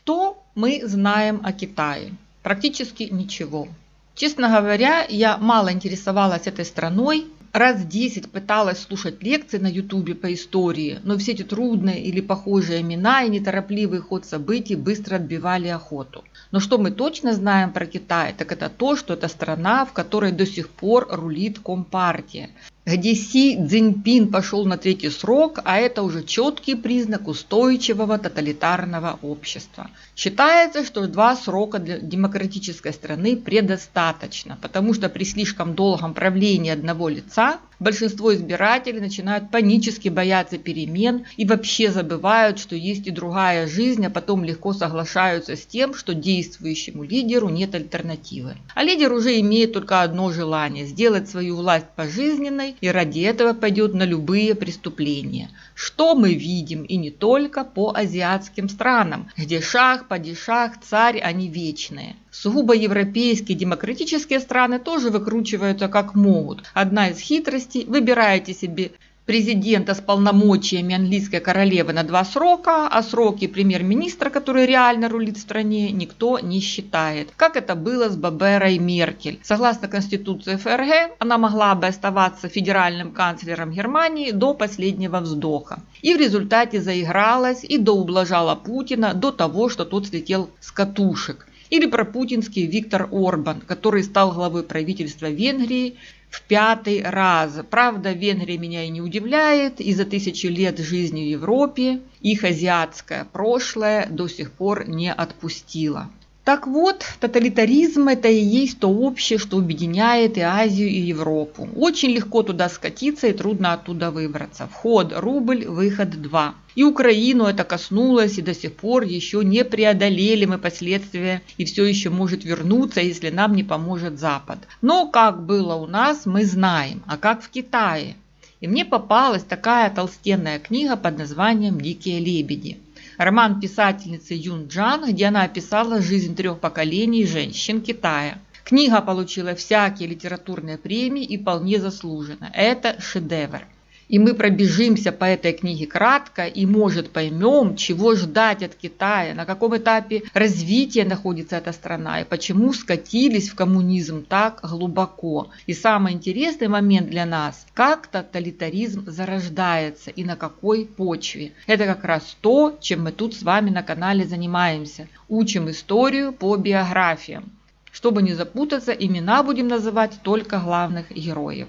Что мы знаем о Китае? Практически ничего. Честно говоря, я мало интересовалась этой страной. Раз 10 пыталась слушать лекции на ютубе по истории, но все эти трудные или похожие имена и неторопливый ход событий быстро отбивали охоту. Но что мы точно знаем про Китай, так это то, что это страна, в которой до сих пор рулит Компартия, где Си Цзиньпин пошел на 3-й срок, а это уже четкий признак устойчивого тоталитарного общества. Считается, что 2 срока для демократической страны предостаточно, потому что при слишком долгом правлении одного лица большинство избирателей начинают панически бояться перемен и вообще забывают, что есть и другая жизнь, а потом легко соглашаются с тем, что действующему лидеру нет альтернативы. А лидер уже имеет только одно желание – сделать свою власть пожизненной, и ради этого пойдет на любые преступления. Что мы видим и не только по азиатским странам, где шах, падишах, царь, они вечные. Сугубо европейские демократические страны тоже выкручиваются как могут. Одна из хитростей – выбираете себе президента с полномочиями английской королевы на 2 срока, а сроки премьер-министра, который реально рулит в стране, никто не считает. Как это было с Баберой Меркель. Согласно Конституции ФРГ, она могла бы оставаться федеральным канцлером Германии до последнего вздоха. И в результате заигралась и доублажала Путина до того, что тот слетел с катушек. Или пропутинский Виктор Орбан, который стал главой правительства Венгрии в 5-й раз. Правда, Венгрия меня и не удивляет. И за 1000 лет жизни в Европе их азиатское прошлое до сих пор не отпустило. Так вот, тоталитаризм – это и есть то общее, что объединяет и Азию, и Европу. Очень легко туда скатиться и трудно оттуда выбраться. Вход – рубль, выход – 2. И Украину это коснулось, и до сих пор еще не преодолели мы последствия, и все еще может вернуться, если нам не поможет Запад. Но как было у нас, мы знаем, а как в Китае. И мне попалась такая толстенная книга под названием «Дикие лебеди». Роман писательницы Юн Джан, где она описала жизнь 3 поколений женщин Китая. Книга получила всякие литературные премии и вполне заслуженно. Это шедевр. И мы пробежимся по этой книге кратко и, может, поймем, чего ждать от Китая, на каком этапе развития находится эта страна и почему скатились в коммунизм так глубоко. И самый интересный момент для нас – как тоталитаризм зарождается и на какой почве. Это как раз то, чем мы тут с вами на канале занимаемся. Учим историю по биографиям. Чтобы не запутаться, имена будем называть только главных героев.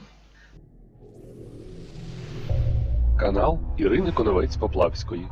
Канал Ірини Коновець-Поплавської.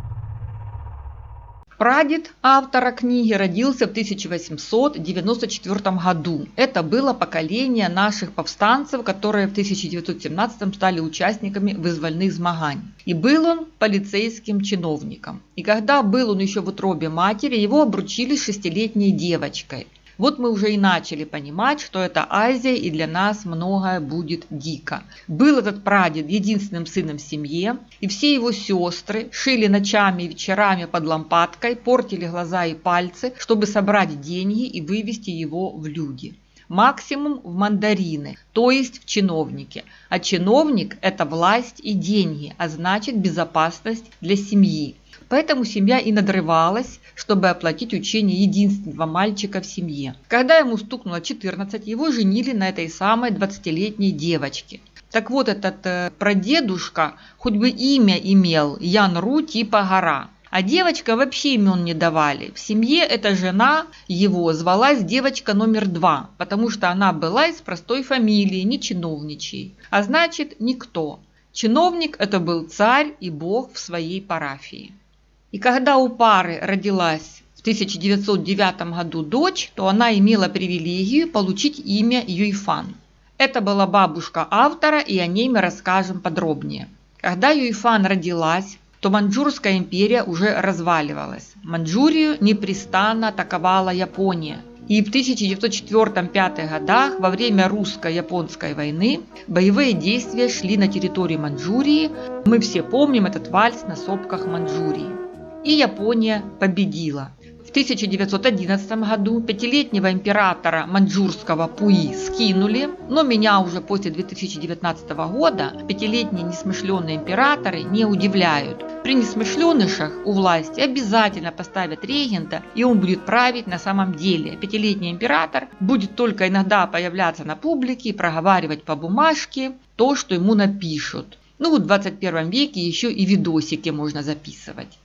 Прадед автора книги родился в 1894 году. Это было поколение наших повстанцев, которые в 1917 стали участниками вызвольных змагань. И был он полицейским чиновником. И когда был он еще в утробе матери, его обручили с 6-летней девочкой. Вот мы уже и начали понимать, что это Азия, и для нас многое будет дико. Был этот прадед единственным сыном в семье, и все его сестры шили ночами и вечерами под лампадкой, портили глаза и пальцы, чтобы собрать деньги и вывести его в люди. Максимум в мандарины, то есть в чиновники. А чиновник – это власть и деньги, а значит безопасность для семьи. Поэтому семья и надрывалась, чтобы оплатить учение единственного мальчика в семье. Когда ему стукнуло 14, его женили на этой самой 20-летней девочке. Так вот, этот прадедушка хоть бы имя имел Ян Ру типа гора. А девочка вообще имен не давали. В семье эта жена его звалась девочка номер 2, потому что она была из простой фамилии, не чиновничьей. А значит, никто. Чиновник – это был царь и бог в своей парафии. И когда у пары родилась в 1909 году дочь, то она имела привилегию получить имя Юйфан. Это была бабушка автора, и о ней мы расскажем подробнее. Когда Юйфан родилась, то Маньчжурская империя уже разваливалась. Маньчжурию непрестанно атаковала Япония. И в 1904-1905 годах во время русско-японской войны боевые действия шли на территории Маньчжурии. Мы все помним этот вальс на сопках Маньчжурии. И Япония победила. В 1911 году пятилетнего императора маньчжурского Пуи скинули, но меня уже после 2019 года пятилетние несмышленые императоры не удивляют. При несмышленышах у власти обязательно поставят регента, и он будет править на самом деле. Пятилетний император будет только иногда появляться на публике и проговаривать по бумажке то, что ему напишут. В 21 веке еще и видосики можно записывать.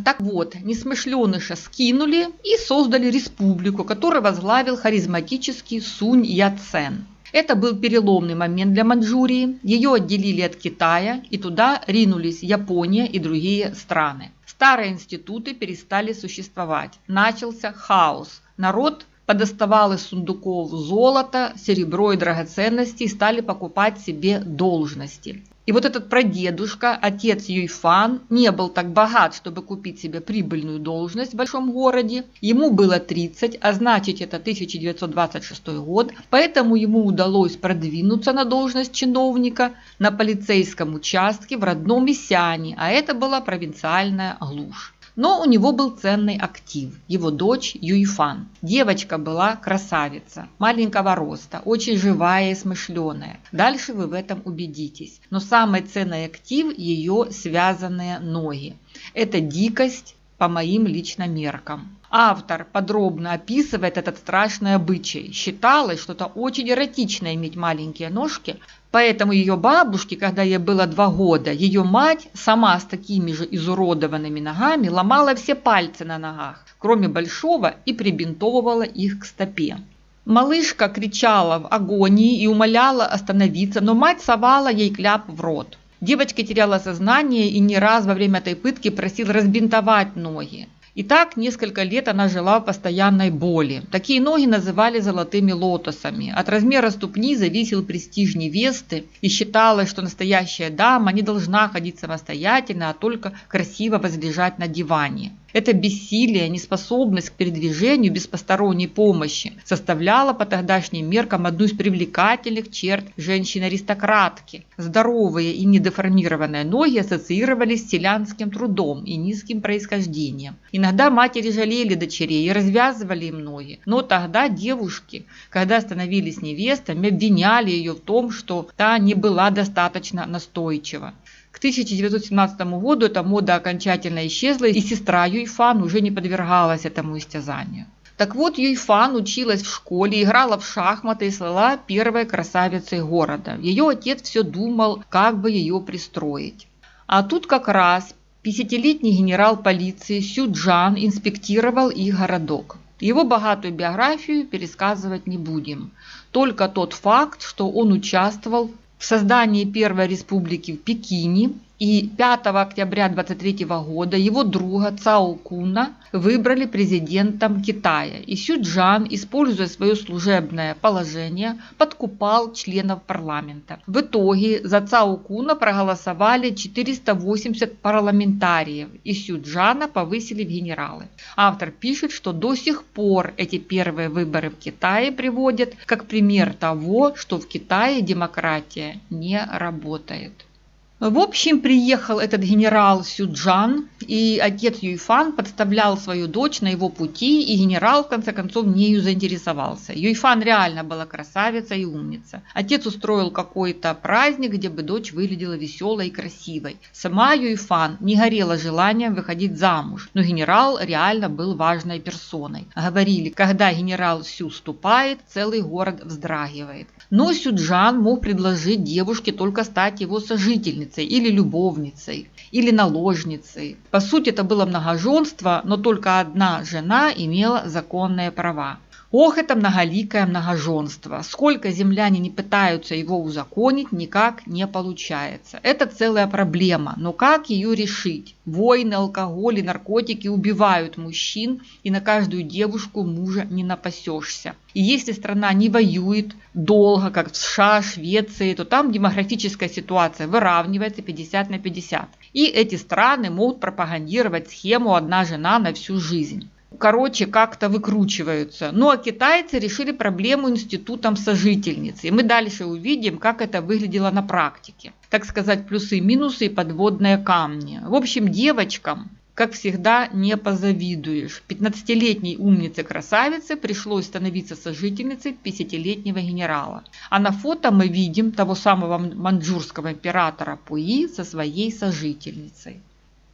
Так вот, несмышленыша скинули и создали республику, которую возглавил харизматический Сунь Яцен. Это был переломный момент для Маньчжурии. Ее отделили от Китая, и туда ринулись Япония и другие страны. Старые институты перестали существовать. Начался хаос. Народ подоставал из сундуков золото, серебро и драгоценности и стали покупать себе должности. И вот этот прадедушка, отец Юйфан, не был так богат, чтобы купить себе прибыльную должность в большом городе. Ему было 30, а значит это 1926 год, поэтому ему удалось продвинуться на должность чиновника на полицейском участке в родном Исяне, а это была провинциальная глушь. Но у него был ценный актив, его дочь Юйфан. Девочка была красавица, маленького роста, очень живая и смышленая. Дальше вы в этом убедитесь. Но самый ценный актив – ее связанные ноги. Это дикость по моим личным меркам. Автор подробно описывает этот страшный обычай. Считалось, что это очень эротично иметь маленькие ножки, поэтому ее бабушке, когда ей было 2 года, ее мать сама с такими же изуродованными ногами ломала все пальцы на ногах, кроме большого, и прибинтовывала их к стопе. Малышка кричала в агонии и умоляла остановиться, но мать совала ей кляп в рот. Девочка теряла сознание и не раз во время этой пытки просила разбинтовать ноги. И так несколько лет она жила в постоянной боли. Такие ноги называли золотыми лотосами. От размера ступни зависел престиж невесты, и считалось, что настоящая дама не должна ходить самостоятельно, а только красиво возлежать на диване. Это бессилие, неспособность к передвижению без посторонней помощи составляла по тогдашним меркам одну из привлекательных черт женщины-аристократки. Здоровые и недеформированные ноги ассоциировались с селянским трудом и низким происхождением. Иногда матери жалели дочерей и развязывали им ноги, но тогда девушки, когда становились невестами, обвиняли ее в том, что та не была достаточно настойчива. К 1917 году эта мода окончательно исчезла, и сестра Юйфан уже не подвергалась этому истязанию. Так вот, Юйфан училась в школе, играла в шахматы и стала первой красавицей города. Ее отец все думал, как бы ее пристроить. А тут как раз 50-летний генерал полиции Сю Джан инспектировал их городок. Его богатую биографию пересказывать не будем. Только тот факт, что он участвовал в создании Первой Республики в Пекине, и 5 октября 1923 года его друга Цао Куна выбрали президентом Китая. И Сю Джан, используя свое служебное положение, подкупал членов парламента. В итоге за Цао Куна проголосовали 480 парламентариев, и Сю Джана повысили в генералы. Автор пишет, что до сих пор эти первые выборы в Китае приводят как пример того, что в Китае демократия не работает. В общем, приехал этот генерал Сю Джан, и отец Юйфан подставлял свою дочь на его пути, и генерал в конце концов нею заинтересовался. Юйфан реально была красавица и умница. Отец устроил какой-то праздник, где бы дочь выглядела веселой и красивой. Сама Юйфан не горела желанием выходить замуж, но генерал реально был важной персоной. Говорили, когда генерал Сю ступает, целый город вздрагивает. Но Сю Джан мог предложить девушке только стать его сожительницей или любовницей, или наложницей. По сути, это было многоженство, но только одна жена имела законные права. Ох, это многоликое многоженство. Сколько земляне не пытаются его узаконить, никак не получается. Это целая проблема, но как ее решить? Войны, алкоголь и наркотики убивают мужчин, и на каждую девушку мужа не напасешься. И если страна не воюет долго, как в США, Швеции, то там демографическая ситуация выравнивается 50 на 50. И эти страны могут пропагандировать схему «одна жена на всю жизнь». Короче, как-то выкручиваются. Ну а китайцы решили проблему институтом сожительницы. И мы дальше увидим, как это выглядело на практике. Так сказать, плюсы, минусы и подводные камни. В общем, девочкам, как всегда, не позавидуешь. 15-летней умнице-красавице пришлось становиться сожительницей 50-летнего генерала. А на фото мы видим того самого маньчжурского императора Пуи со своей сожительницей.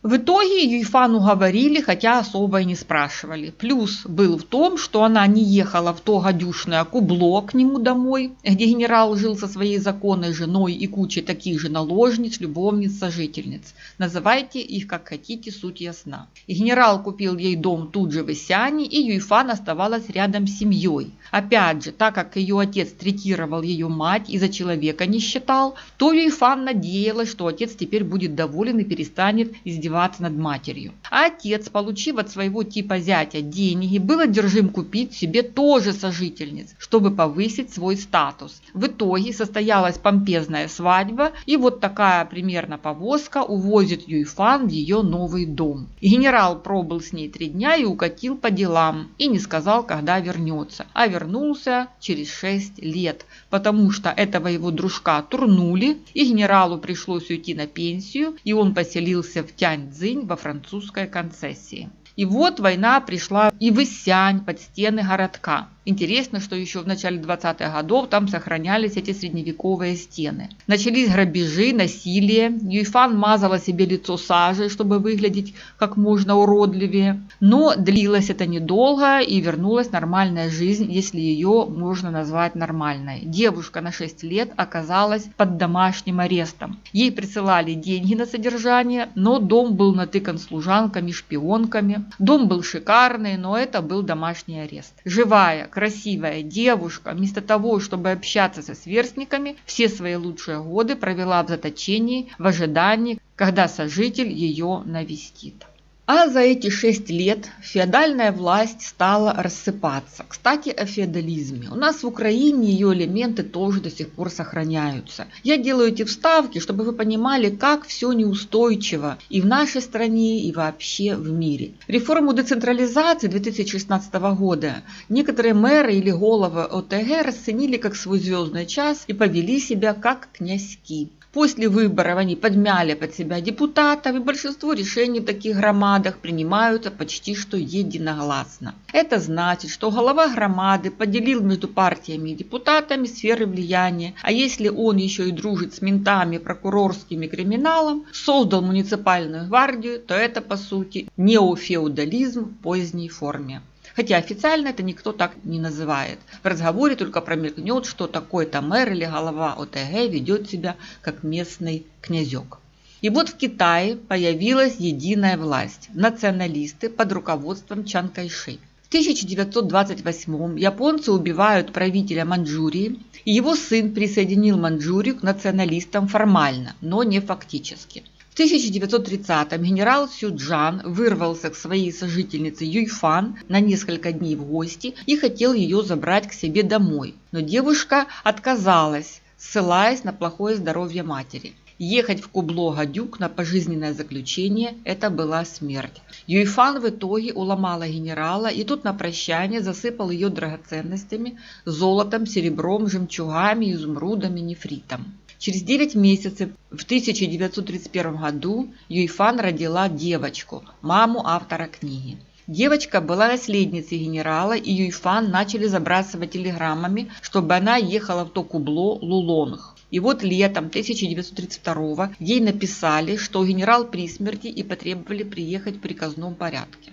В итоге Юйфан уговорили, хотя особо и не спрашивали. Плюс был в том, что она не ехала в то гадюшное Кубло к нему домой, где генерал жил со своей законной женой и кучей таких же наложниц, любовниц, сожительниц. Называйте их как хотите, суть ясна. И генерал купил ей дом тут же в Исяне, и Юйфан оставалась рядом с семьей. Опять же, так как ее отец третировал ее мать и за человека не считал, то Юйфан надеялась, что отец теперь будет доволен и перестанет издеваться над матерью. А отец, получив от своего типа зятя деньги, был одержим купить себе тоже сожительниц, чтобы повысить свой статус. В итоге состоялась помпезная свадьба, и вот такая примерно повозка увозит Юйфан в ее новый дом. Генерал пробыл с ней 3 дня и укатил по делам, и не сказал, когда вернется, а вернулся через 6 лет, потому что этого его дружка турнули, и генералу пришлось уйти на пенсию, и он поселился в Тяньцзинь во французской концессии. И вот война пришла и в Исянь под стены городка. Интересно, что еще в начале 20-х годов там сохранялись эти средневековые стены. Начались грабежи, насилие. Юйфан мазала себе лицо сажей, чтобы выглядеть как можно уродливее. Но длилось это недолго, и вернулась нормальная жизнь, если ее можно назвать нормальной. Девушка на 6 лет оказалась под домашним арестом. Ей присылали деньги на содержание, но дом был натыкан служанками, шпионками. Дом был шикарный, но это был домашний арест. Живая, красивая девушка, вместо того, чтобы общаться со сверстниками, все свои лучшие годы провела в заточении в ожидании, когда сожитель ее навестит. А за эти 6 лет феодальная власть стала рассыпаться. Кстати, о феодализме. У нас в Украине ее элементы тоже до сих пор сохраняются. Я делаю эти вставки, чтобы вы понимали, как все неустойчиво и в нашей стране, и вообще в мире. Реформу децентрализации 2016 года некоторые мэры или головы ОТГ расценили как свой звездный час и повели себя как князьки. После выборов они подмяли под себя депутатов, и большинство решений в таких громадах принимаются почти что единогласно. Это значит, что глава громады поделил между партиями и депутатами сферы влияния, а если он еще и дружит с ментами, прокурорским и криминалом, создал муниципальную гвардию, то это по сути неофеодализм в поздней форме. Хотя официально это никто так не называет. В разговоре только промелькнет, что такой-то мэр или голова ОТГ ведет себя как местный князек. И вот в Китае появилась единая власть – националисты под руководством Чан Кайши. В 1928 японцы убивают правителя Маньчжурии, и его сын присоединил Маньчжурию к националистам формально, но не фактически. В 1930-м генерал Сюджан вырвался к своей сожительнице Юйфан на несколько дней в гости и хотел ее забрать к себе домой. Но девушка отказалась, ссылаясь на плохое здоровье матери. Ехать в Кубло-Гадюк на пожизненное заключение – это была смерть. Юйфан в итоге уломала генерала, и тут на прощание засыпал ее драгоценностями, золотом, серебром, жемчугами, изумрудами, нефритом. Через 9 месяцев в 1931 году Юйфан родила девочку, маму автора книги. Девочка была наследницей генерала, и Юйфан начали забрасывать телеграммами, чтобы она ехала в то Кубло Лулонг. И вот летом 1932 ей написали, что генерал при смерти, и потребовали приехать в приказном порядке.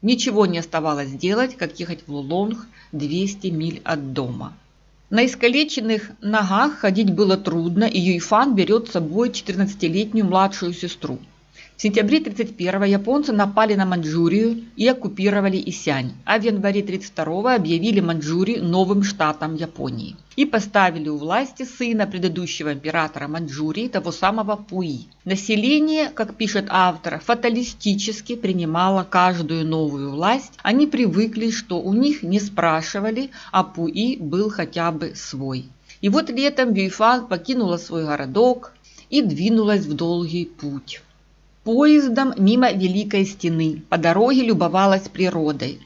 Ничего не оставалось делать, как ехать в Лулонг 200 миль от дома. На искалеченных ногах ходить было трудно, и Юйфан берет с собой 14-летнюю младшую сестру. В сентябре 1931 японцы напали на Маньчжурию и оккупировали Исянь, а в январе 1932 объявили Маньчжурию новым штатом Японии и поставили у власти сына предыдущего императора Маньчжурии, того самого Пуи. Население, как пишет автор, фаталистически принимало каждую новую власть. Они привыкли, что у них не спрашивали, а Пуи был хотя бы свой. И вот летом Юйфан покинула свой городок и двинулась в долгий путь. Поездом мимо Великой Стены, по дороге любовалась природой.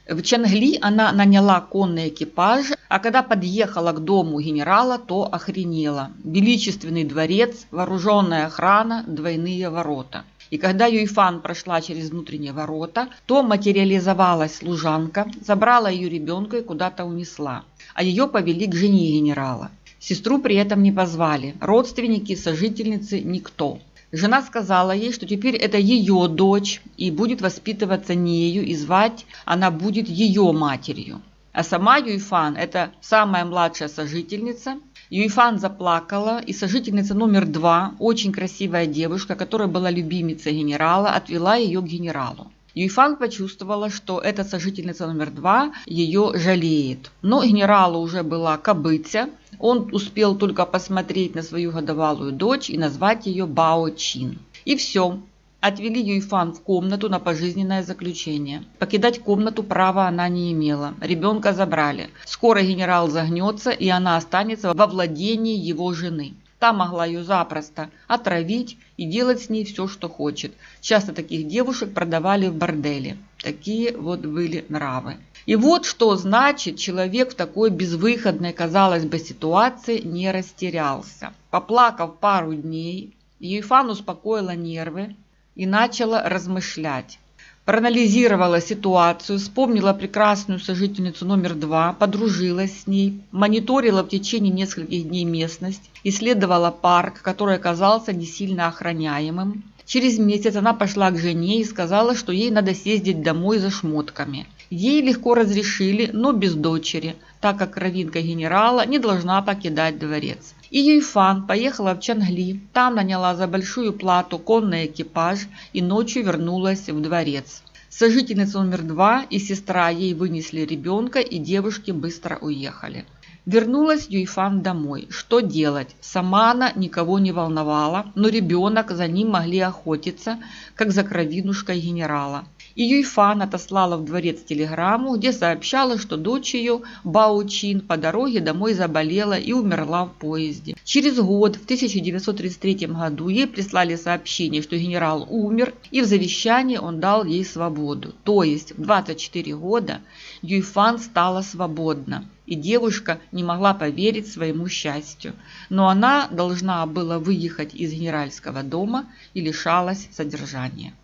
В Чангли она наняла конный экипаж, а когда подъехала к дому генерала, то охренела. Величественный дворец, вооруженная охрана, двойные ворота. И когда Юйфан прошла через внутренние ворота, то материализовалась служанка, забрала ее ребенка и куда-то унесла, а ее повели к жене генерала. Сестру при этом не позвали, родственники, сожительницы, никто. Жена сказала ей, что теперь это ее дочь и будет воспитываться нею, и звать она будет ее матерью. А сама Юйфан, это самая младшая сожительница. Юйфан заплакала, и сожительница номер 2, очень красивая девушка, которая была любимицей генерала, отвела ее к генералу. Юйфан почувствовала, что эта сожительница номер 2 ее жалеет. Но генералу уже была кобытя, он успел только посмотреть на свою годовалую дочь и назвать ее Бао Чин. И все. Отвели Юйфан в комнату на пожизненное заключение. Покидать комнату права она не имела. Ребенка забрали. Скоро генерал загнется, и она останется во владении его жены. Та могла ее запросто отравить и делать с ней все, что хочет. Часто таких девушек продавали в борделе. Такие вот были нравы. И вот что значит, человек в такой безвыходной, казалось бы, ситуации не растерялся. Поплакав пару дней, Юйфан успокоила нервы и начала размышлять. Проанализировала ситуацию, вспомнила прекрасную сожительницу номер 2, подружилась с ней, мониторила в течение нескольких дней местность, исследовала парк, который оказался не сильно охраняемым. Через месяц она пошла к жене и сказала, что ей надо съездить домой за шмотками. Ей легко разрешили, но без дочери, так как кровинка генерала не должна покидать дворец. И Юйфан поехала в Чангли, там наняла за большую плату конный экипаж и ночью вернулась в дворец. Сожительница номер 2 и сестра ей вынесли ребенка, и девушки быстро уехали. Вернулась Юйфан домой. Что делать? Сама она никого не волновала, но ребенок, за ним могли охотиться, как за кровинушкой генерала. И Юйфан отослала в дворец телеграмму, где сообщала, что дочь ее, Бао Чин, по дороге домой заболела и умерла в поезде. Через год, в 1933 году, ей прислали сообщение, что генерал умер, и в завещании он дал ей свободу. То есть в 24 года Юйфан стала свободна, и девушка не могла поверить своему счастью. Но она должна была выехать из генеральского дома и лишалась содержания.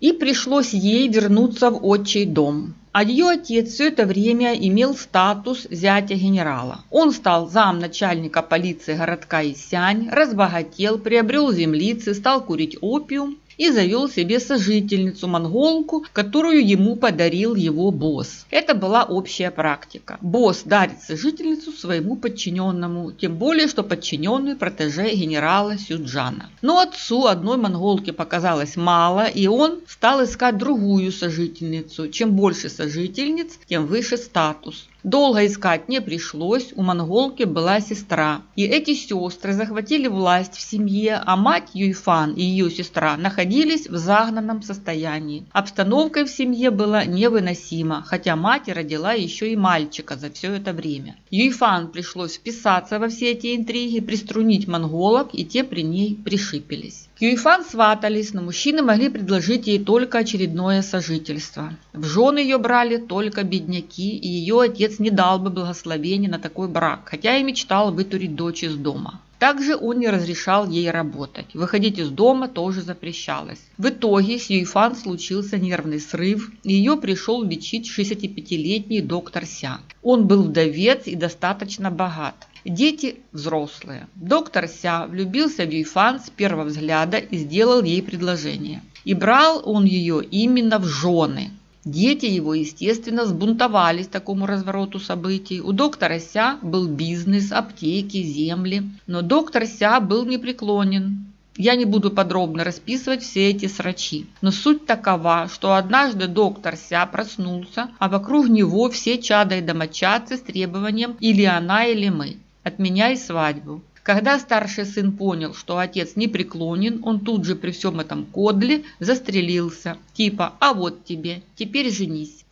И пришлось ей вернуться в отчий дом. А ее отец все это время имел статус зятя генерала. Он стал замначальника полиции городка Исянь, разбогател, приобрел землицы, стал курить опиум и завел себе сожительницу-монголку, которую ему подарил его босс. Это была общая практика. Босс дарит сожительницу своему подчиненному, тем более, что подчиненный протеже генерала Сюджана. Но отцу одной монголки показалось мало, и он стал искать другую сожительницу. Чем больше сожительниц, тем выше статус. Долго искать не пришлось, у монголки была сестра. И эти сестры захватили власть в семье, а мать Юйфан и ее сестра находились в загнанном состоянии. Обстановка в семье была невыносима, хотя мать родила еще и мальчика за все это время. Юйфан пришлось вписаться во все эти интриги, приструнить монголок, и те при ней пришипелись. К Юйфан сватались, но мужчины могли предложить ей только очередное сожительство. В жены ее брали только бедняки, и ее отец не дал бы благословения на такой брак, хотя и мечтал вытурить дочь из дома. Также он не разрешал ей работать. Выходить из дома тоже запрещалось. В итоге с Юйфан случился нервный срыв, и ее пришел лечить 65-летний доктор Ся. Он был вдовец и достаточно богат. Дети взрослые. Доктор Ся влюбился в Юйфан с первого взгляда и сделал ей предложение. И брал он ее именно в жены. Дети его, естественно, сбунтовались такому развороту событий. У доктора Ся был бизнес, аптеки, земли. Но доктор Ся был непреклонен. Я не буду подробно расписывать все эти срачи. Но суть такова, что однажды доктор Ся проснулся, а вокруг него все чада и домочадцы с требованием «или она, или мы. Отменяй свадьбу». Когда старший сын понял, что отец непреклонен, он тут же при всем этом кодле застрелился. Типа «а вот тебе, теперь женись».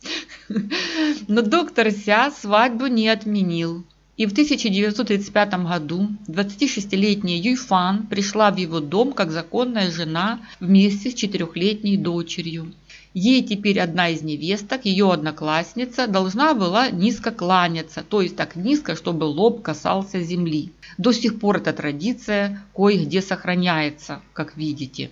Но доктор Ся свадьбу не отменил. И в 1935 году 26-летняя Юйфан пришла в его дом как законная жена вместе с 4-летней дочерью. Ей теперь одна из невесток, ее одноклассница, должна была низко кланяться, то есть так низко, чтобы лоб касался земли. До сих пор эта традиция кое-где сохраняется, как видите.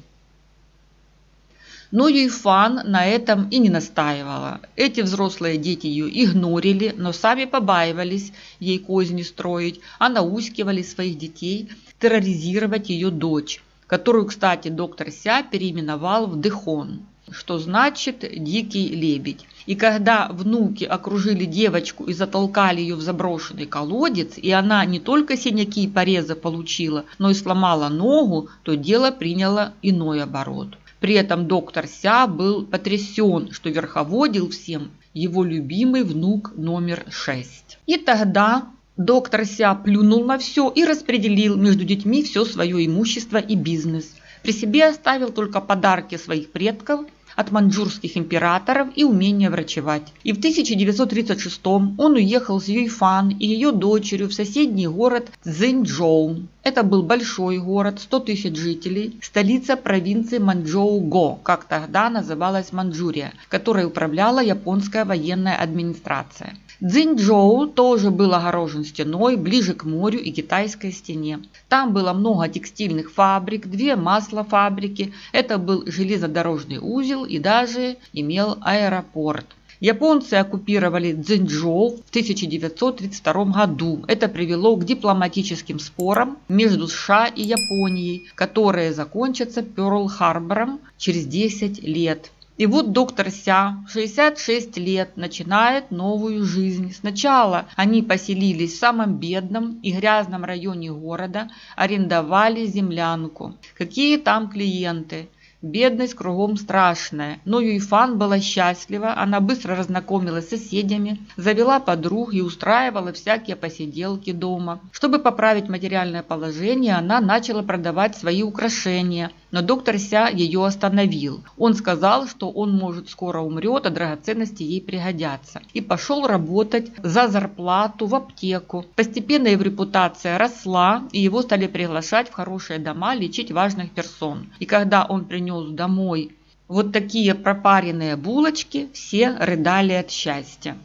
Но Юйфан на этом и не настаивала. Эти взрослые дети ее игнорили, но сами побаивались ей козни строить, а наускивали своих детей терроризировать ее дочь, которую, кстати, доктор Ся переименовал в Дэхон, что значит «дикий лебедь». И когда внуки окружили девочку и затолкали ее в заброшенный колодец, и она не только синяки и порезы получила, но и сломала ногу, то дело приняло иной оборот. При этом доктор Ся был потрясен, что верховодил всем его любимый внук номер 6. И тогда доктор Ся плюнул на все и распределил между детьми все свое имущество и бизнес. При себе оставил только подарки своих предков от маньчжурских императоров и умение врачевать. И в 1936 он уехал с Юйфан и ее дочерью в соседний город Цзиньчжоу. Это был большой город, 100 тысяч жителей, столица провинции Маньчжоу-Го, как тогда называлась Маньчжурия, которой управляла японская военная администрация. Цзиньчжоу тоже был огорожен стеной ближе к морю и китайской стене. Там было много текстильных фабрик, 2 маслофабрики, это был железнодорожный узел и даже имел аэропорт. Японцы оккупировали Цзиньчжоу в 1932 году. Это привело к дипломатическим спорам между США и Японией, которые закончатся Пёрл-Харбором через 10 лет. И вот доктор Ся, 66 лет, начинает новую жизнь. Сначала они поселились в самом бедном и грязном районе города, арендовали землянку. Какие там клиенты? Бедность кругом страшная, но Юйфан была счастлива, она быстро разнакомилась с соседями, завела подруг и устраивала всякие посиделки дома. Чтобы поправить материальное положение, она начала продавать свои украшения, но доктор Ся ее остановил. Он сказал, что он, может, скоро умрет, а драгоценности ей пригодятся. И пошел работать за зарплату в аптеку. Постепенно его репутация росла, и его стали приглашать в хорошие дома лечить важных персон. И когда он принес домой вот такие пропаренные булочки, все рыдали от счастья.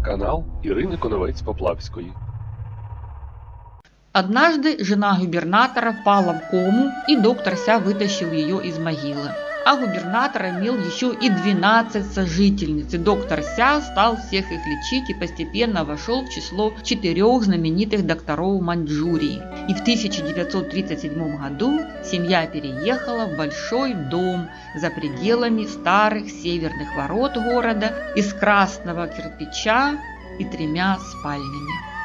Канал Ірини Коновець-Поплавської. Однажды жена губернатора впала в кому, и доктор Ся вытащил ее из могилы. А губернатор имел еще и 12 сожительниц, и доктор Ся стал всех их лечить и постепенно вошел в число 4 знаменитых докторов Маньчжурии. И в 1937 году семья переехала в большой дом за пределами старых северных ворот города из красного кирпича и 3 спальнями.